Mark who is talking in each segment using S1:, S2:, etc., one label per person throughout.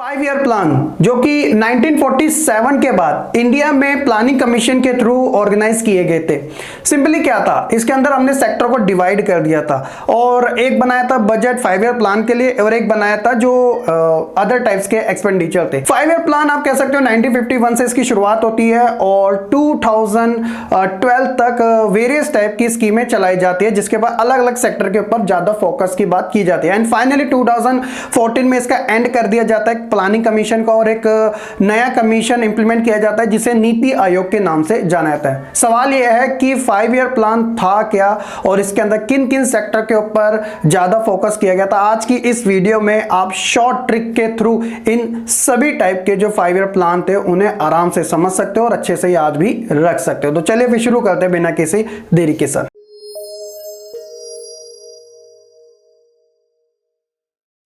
S1: 5 year plan जो कि 1947 के बाद इंडिया में प्लानिंग कमीशन के थ्रू ऑर्गेनाइज किए गए थे। सिंपली क्या था, इसके अंदर हमने सेक्टर को डिवाइड कर दिया था और एक बनाया था बजट 5 ईयर प्लान के लिए और एक बनाया था जो अदर टाइप्स के एक्सपेंडिचर थे। 5 ईयर प्लान आप कह सकते हो 1951 से इसकी शुरुआत होती है और 2012 तक वेरियस टाइप की स्कीमें चलाई जाती है, जिसके बाद अलग अलग सेक्टर के ऊपर ज्यादा फोकस की बात की जाती है एंड फाइनली 2014 में इसका एंड कर दिया जाता है प्लानिंग कमीशन का और एक नया कमीशन इंप्लीमेंट किया जाता है जिसे नीति आयोग के नाम से जाना जाता है। सवाल यह है कि 5 ईयर प्लान था क्या और इसके अंदर किन किन सेक्टर के ऊपर ज्यादा फोकस किया गया था। आज की इस वीडियो में आप शॉर्ट ट्रिक के थ्रू इन सभी टाइप के जो 5 ईयर प्लान थे उन्हें आराम से समझ सकते हो और अच्छे से याद भी रख सकते हो। तो चलिए फिर शुरू करते हैं बिना किसी देरी के साथ।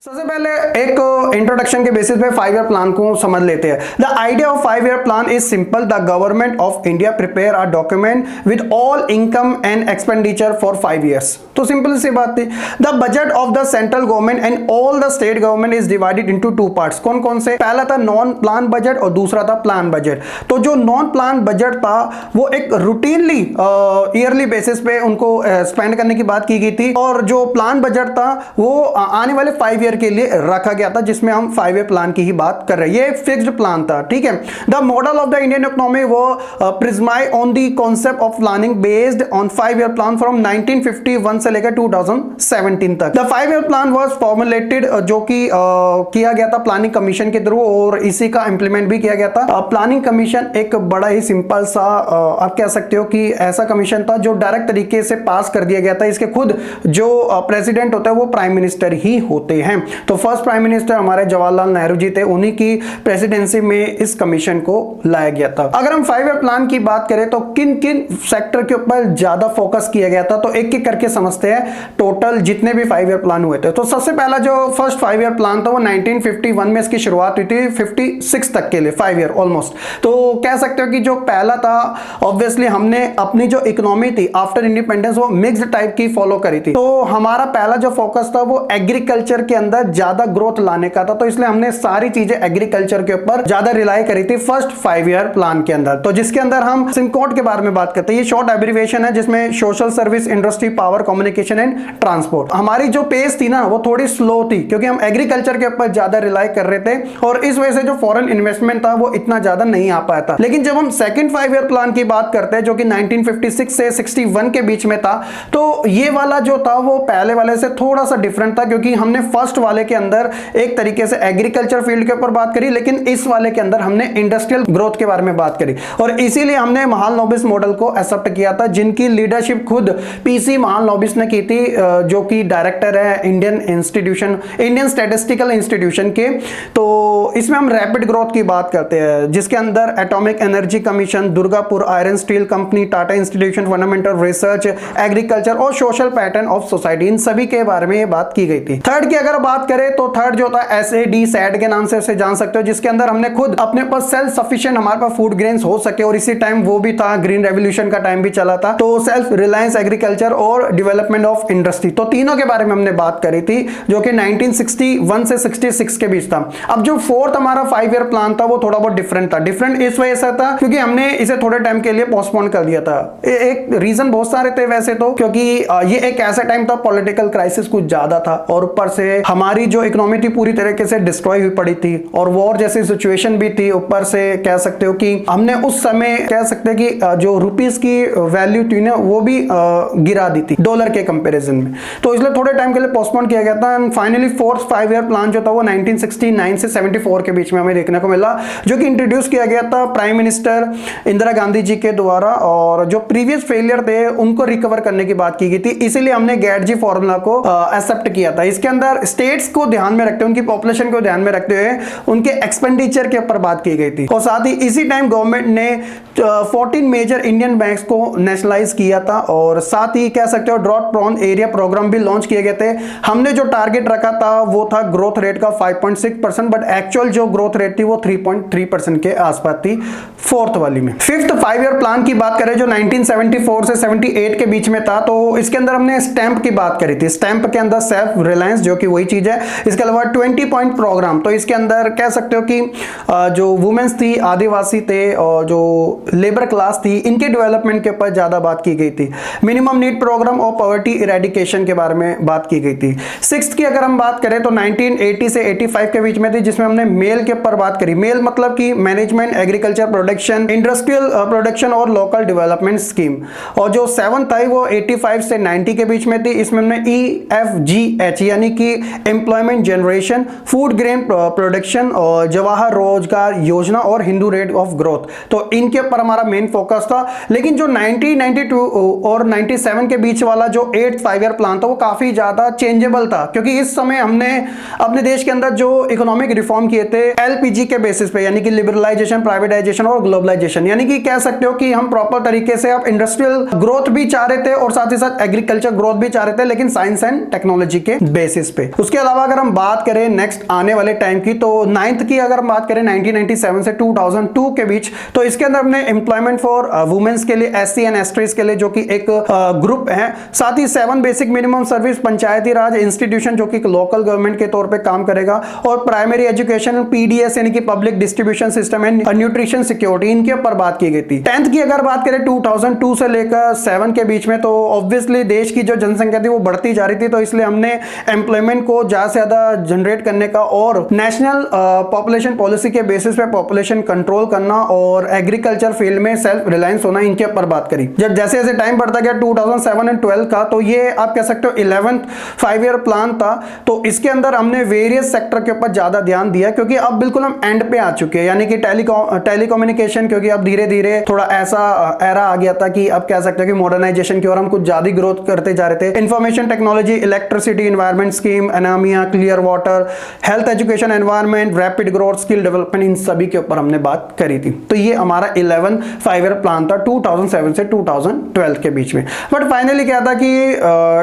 S1: सबसे पहले एक इंट्रोडक्शन के बेसिस पे 5 ईयर प्लान को समझ लेते हैं। The idea of 5 year plan is simple. The government of India prepare a document with all income and expenditure for 5 years. तो सिंपल सी बात थी। The budget of the central government and all the state government is divided into 2 parts. कौन कौन से? पहला था non plan budget और दूसरा था प्लान बजट। तो जो नॉन प्लान बजट था वो एक रूटीनली ईयरली बेसिस पे उनको स्पेंड करने की बात की गई थी और जो प्लान बजट था वो आने वाले 5 ईयर के लिए रखा गया था, जिसमें हम 5 ईयर प्लान की ही बात कर रहे हैं। ये फिक्स्ड प्लान था, ठीक है। The model of the Indian economy वो premised on the concept of planning based on 5 year plan from 1951 से लेकर 2017 तक। The 5 year plan was formulated जो कि किया गया था प्लानिंग कमीशन के थ्रू और इसी का इंप्लीमेंट भी किया गया था। प्लानिंग कमीशन एक बड़ा ही सिंपल सा आप कह सकते हो कि ऐसा कमीशन था जो डायरेक्ट तरीके से पास कर दिया गया था। इसके खुद जो प्रेसिडेंट होता है वो प्राइम मिनिस्टर ही होते हैं। तो फर्स्ट प्राइम मिनिस्टर हमारे जवाहरलाल नेहरू जी थे, उन्हीं की प्रेसिडेंसी में इस कमीशन को लाया गया था। अगर हम 5 ईयर प्लान की बात करें तो किन किन सेक्टर के ऊपर ज्यादा फोकस किया गया था, तो एक एक करके समझते हैं टोटल जितने भी 5 ईयर प्लान हुए थे। तो सबसे पहला जो फर्स्ट 5 ईयर प्लान था वो 1951 में इसकी शुरुआत हुई थी 56 तक के लिए, 5 ईयर ऑलमोस्ट। तो कह सकते हो कि जो पहला था ऑब्वियसली हमने अपनी जो इकोनॉमी थी आफ्टर इंडिपेंडेंस वो मिक्स्ड टाइप की फॉलो करी थी। तो हमारा पहला जो फोकस था वो एग्रीकल्चर के अंदर ज्यादा ग्रोथ लाने का था, तो इसलिए हमने सारी चीजें एग्रीकल्चर के ऊपर ज्यादा रिलाई करी थी फर्स्ट 5 ईयर प्लान के अंदर। तो जिसके अंदर हम सिमकोट के बारे में बात करते हैं। ये शॉर्ट एब्रिविएशन है जिसमें social service, industry, power, communication and transport. हमारी जो पेस थी ना वो थोड़ी स्लो थी क्योंकि हम एग्रीकल्चर के ऊपर ज्यादा रिलाई कर रहे थे और इस वजह से जो फॉरेन इन्वेस्टमेंट था वो इतना ज्यादा नहीं आ पाया था। लेकिन जब हम सेकंड 5 ईयर प्लान की बात करते हैं जो कि 1956 से 61 के बीच में था, तो ये वाला जो था वो पहले वाले से थोड़ा सा डिफरेंट था क्योंकि हमने फर्स्ट वाले के अंदर एक तरीके से एग्रीकल्चर फील्ड के ऊपर बात करी, लेकिन इस वाले के अंदर हमने इंडस्ट्रियल ग्रोथ के बारे में बात करी और इसीलिए हमने महालनोबिस मॉडल को एक्सेप्ट किया था, जिनकी लीडरशिप खुद पीसी महालनोबिस ने की थी जो कि डायरेक्टर है इंडियन स्टैटिस्टिकल इंस्टीट्यूशन के। तो इसमें हम रैपिड ग्रोथ की बात करते हैं जिसके अंदर atomic energy commission, Durgapur iron steel company, Tata institution fundamental research, agriculture और सोशल पैटर्न ऑफ सोसाइटी, इन सभी के बारे में ये बात की गई थी। थर्ड की अगर बात करें तो थर्ड जो था SAD सैड के नाम से उसे जान सकते हो, जिसके अंदर हमने खुद अपने पास सेल्फ सफिशिएंट हमारे पास फूड ग्रेन्स हो सके और इसी टाइम वो भी था ग्रीन रेवोल्यूशन का टाइम भी चला था, तो सेल्फ रिलायंस एग्रीकल्चर और डेवलपमेंट ऑफ इंडस्ट्री। तो तीनों के बारे में हमने बात करी थी जो कि 1961 से 66 के बीच था। अब जो फोर्थ हमारा 5 ईयर प्लान था वो थोड़ा बहुत डिफरेंट था। डिफरेंट इस वजह से था क्योंकि हमने इसे थोड़े टाइम के लिए पोस्टपोन कर दिया था। एक रीजन बहुत सारे थे वैसे तो, क्योंकि ये एक ऐसा टाइम था पॉलिटिकल क्राइसिस कुछ ज्यादा था और ऊपर से हमारी जो इकोनॉमी थी पूरी तरीके से डिस्ट्रॉय हुई पड़ी थी और वॉर जैसी सिचुएशन भी थी। ऊपर से कह सकते हो कि हमने उस समय कह सकते हैं कि जो रुपीस की वैल्यू थी ना वो भी गिरा दी थी डॉलर के कंपैरिजन में, तो इसलिए थोड़े टाइम के लिए पोस्टपोन किया गया था and finally fourth 5 year plan जो था वो 1969 से 74 के बीच में हमें देखने को मिला, जो कि इंट्रोड्यूस किया गया था प्राइम मिनिस्टर इंदिरा गांधी जी के द्वारा और जो प्रीवियस फेलियर थे उनको रिकवर करने की बात की गई थी। इसीलिए हमने गैटजी फॉर्मूला को एक्सेप्ट किया था। इसके अंदर स्टेट्स को ध्यान में रखते हुए, उनकी पॉपुलेशन को ध्यान में रखते हुए उनके एक्सपेंडिचर के ऊपर बात की गई थी और साथ ही इसी टाइम गवर्नमेंट ने 14 मेजर इंडियन बैंक्स को नेशनलाइज किया था और साथ ही कह सकते हो ड्रॉट प्रोन एरिया प्रोग्राम भी लॉन्च किए गए थे। हमने जो टारगेट रखा था वो था ग्रोथ रेट का 5.6%, बट एक्चुअल जो ग्रोथ रेट थी वो 3.3% के आसपास थी फोर्थ वाली में। फिफ्थ 5 ईयर प्लान की बात करें जो 1974 से 78 के बीच में था, तो इसके अंदर हमने स्टैंप की बात करी थी। स्टैंप के अंदर सेल्फ रिलायंस जो कि वही चीज है, इसके अलावा 20 पॉइंट प्रोग्राम, तो इसके अंदर कह सकते हो कि जो वुमेन्स थी, आदिवासी थे और जो लेबर क्लास थी, इनके डेवलपमेंट के ऊपर ज़्यादा बात की गई थी। मिनिमम नीड प्रोग्राम और पॉवर्टी इरेडिकेशन के बारे में बात की गई थी। सिक्स्थ की अगर हम बात करें तो 1980 से 85 के बीच में थी, जिसमें हमने मेल के ऊपर बात करी। मेल मतलब कि management, agriculture production, industrial production और लोकल डेवलपमेंट स्कीम। और जो सेवंथ आई वो 85 से 90 के बीच में थी, इसमें हमने EFGH यानी कि employment generation, food grain production और जवाहर रोजगार योजना और हिंदू रेट ऑफ ग्रोथ, तो इनके ऊपर हमारा मेन फोकस था। लेकिन जो 1992 और 97 के बीच वाला जो 8th 5 ईयर प्लान था वो काफी ज्यादा चेंजेबल था, क्योंकि इस समय हमने अपने देश के अंदर जो इकोनॉमिक रिफॉर्म किए थे LPG के बेसिस पे, यानी कि लिबरलाइजेशन, प्राइवेटाइजेशन और ग्लोबलाइजेशन, यानी कि कह सकते हो कि हम प्रॉपर तरीके से अब इंडस्ट्रियल ग्रोथ भी चाह रहे थे और साथ ही साथ एग्रीकल्चर ग्रोथ भी चाह रहे थे, लेकिन साइंस एंड टेक्नोलॉजी के बेसिस पे। उसके अलावा अगर हम बात करें नेक्स्ट आने वाले टाइम की, तो 9th की अगर हम बात करें 1997 से 2002 के बीच, तो इसके अंदर हमने एम्प्लॉयमेंट फॉर वुमेन्स के लिए, SC एंड STs के लिए, जो कि एक ग्रुप है। साथ ही 7 बेसिक मिनिमम सर्विस पंचायती राज इंस्टीट्यूशन, जो कि लोकल गवर्नमेंट के तौर पे काम करेगा, और प्राइमरी एजुकेशन PDS यानी कि public distribution system and nutrition security, इनके ऊपर बात की गई थी। 10th की अगर बात करें 2002 से लेकर 7 के बीच में, तो ऑब्वियसली देश की जो जनसंख्या थी वो बढ़ती जा रही थी, तो इसलिए हमने एम्प्लॉयमेंट को ज्यादा से ज्यादा जनरेट करने का और नेशनल पॉपुलेशन पॉलिसी के बेसिस पे पॉपुलेशन कंट्रोल करना और एग्रीकल्चर फील्ड में सेल्फ रिलायंस होना, इनके ऊपर बात करी। जब जैसे जैसे टाइम बढ़ता गया 2007 एंड 12 का, तो ये आप कह सकते हो 11th 5 ईयर प्लान था। तो इसके अंदर हमने वेरियस सेक्टर के ऊपर ज्यादा ध्यान दिया, क्योंकि अब बिल्कुल हम एंड पे आ चुके हैं, यानी कि टेलीकम्युनिकेशन, क्योंकि अब धीरे धीरे थोड़ा ऐसा एरा आ गया था कि अब कह सकते हैं कि मॉडर्नाइजेशन की ओर हम कुछ ज्यादा ग्रोथ करते जा रहे थे। Information technology, electricity, environment scheme, anaemia, clear water, health, education, environment, rapid growth, skill development, इन सभी के ऊपर हमने बात करी थी। तो ये हमारा 11th 5 ईयर प्लान था 2007 से 2012 के बीच में। बट फाइनली क्या था कि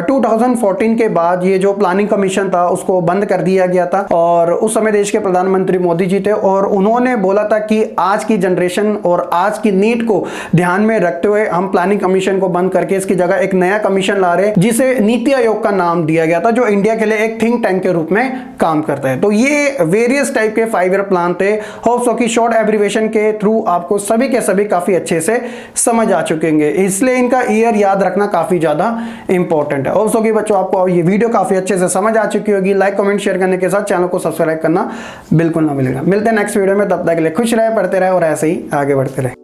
S1: 2014 के बाद ये जो प्लानिंग कमीशन था उसको बंद कर दिया गया था, और उस समय देश के प्रधानमंत्री मोदी जी थे, और उन्होंने बोला था कि आज की जनरेशन और आज की नीड को ध्यान में रखते हुए हम प्लानिंग कमीशन को बंद करके इसकी जगह एक नया कमीशन ला रहे, जिसे नीति आयोग का नाम दिया गया था, जो इंडिया के लिए एक थिंक टैंक के रूप में काम करता है। तो ये वेरियस टाइप के 5 ईयर प्लान थे। होप सो कि शॉर्ट एब्रिविएशन के थ्रू आपको सभी के सभी काफी अच्छे से समझ आ चुकेंगे, इसलिए इनका ईयर याद रखना काफी ज्यादा इंपॉर्टेंट है। होप सो कि बच्चों आपको ये वीडियो काफी अच्छे से समझ आ चुकी होगी। लाइक, कमेंट, शेयर करने के साथ चैनल को सब्सक्राइब करना बिल्कुल ना भूलिएगा। मिलते हैं नेक्स्ट वीडियो में, तब तक के लिए खुश रहे, पढ़ते रहे और ऐसे ही आगे बढ़ते रहे।